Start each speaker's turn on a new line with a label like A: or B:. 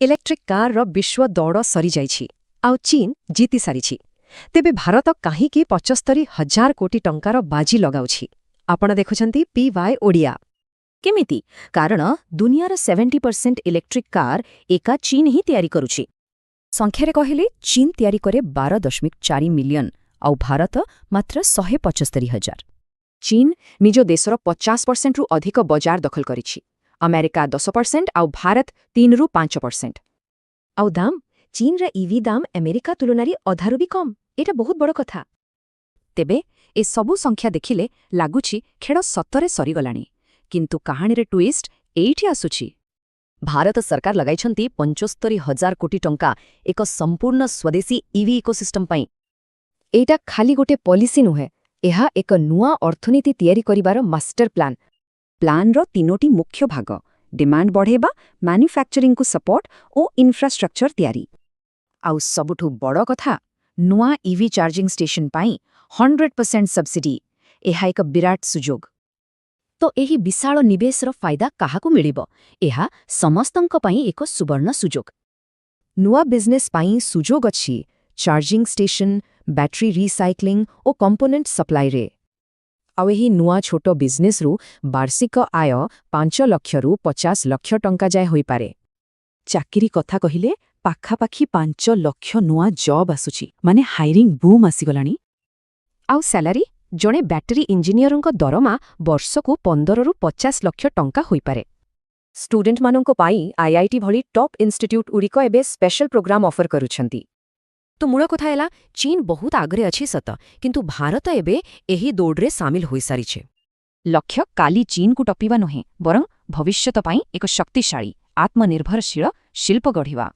A: Electric car रो विश्व दौड़ सरी जाइछि आउ चीन जीति सारिछि तेबे भारत काहींकि 75,000 कोटी टंकार बाजी लगाउछि आपण देखुछंती पीवाई ओडिया
B: केमिति कारण दुनियार 70% इलेक्ट्रिक कार एका चीन ही तैयारी करुछि संख्यारे कहले चीन तैयारी करे 12.4 मिलियन आउ भारत मात्र 175,000
A: चीन निज देशर 50% रु अधिक बजार दखल करिछि अमेरिका 10% आउ भारत 3 रु 5%। आउ दाम चीन रा ईवी दाम अमेरिका तुलनारी अधारु भी कम एटा बहुत बड़ कथा।
B: तेबे ए सबु संख्या देखिले लागुछि खेड़ सतरे सरीगलाणी किंतु कहानी ट्विस्ट एइठी आसुछि भारत सरकार लगाइछंती 75,000 कोटी टंका एक संपूर्ण स्वदेशी ईवी इकोसिस्टम पई।
A: एटा खाली गोटे पॉलिसी नुहे एहा एक नुआ अर्थनीति तैयारी करिवार मास्टर प्लान।
B: प्लान रो तीनोटी मुख्य भाग डिमांड बढ़ेबा मैन्युफैक्चरिंग को सपोर्ट ओ इंफ्रास्ट्रक्चर तैयारी आउ सबुठु बड़ कथा नुआ ईवी चार्जिंग स्टेशन पाई 100% सब्सिडी एहा एक विराट सुजोग। तो एही विशाल निवेशर फायदा काहाकु मिलिबो एहा समस्तंक पई एक सुवर्ण सुजोग।
A: नुआ बिजनेस पाई सुजोग अछि चार्जिंग स्टेशन बैटरी रिसाइक्लिंग ओ कंपोनेंट सप्लाई रे आउ एही नुआ छोटो बिजनेस रु वार्षिक आय 5 लाख रु 50 लाख टंका जाय होई पारे।
B: चाकरी कथा कहिले पाखापाखी 5 लाख नुआ जॉब आसुछि माने हायरिंग बूम आसीगलाणी।
A: आउ सैलरी जणे बैटरी इंजीनियरंक दरमा वर्षकु 15 रु 50 लाख टंका होई पारे। स्टूडेंट मानंको पाई आईआईटी भली टॉप इंस्टीट्यूट उरिको एबे स्पेशल प्रोग्राम ऑफर करूछंती। तो मूल कथा हैला चीन बहुत आगरे अछि सत किंतु भारत एबे एही दौड़रे सामिल होई सारिछे।
B: लक्ष्य काली चीन को टपिबा नहे बरं भविष्यत पाई एक शक्तिशाली आत्मनिर्भरशील शिल्प गढ़िवा।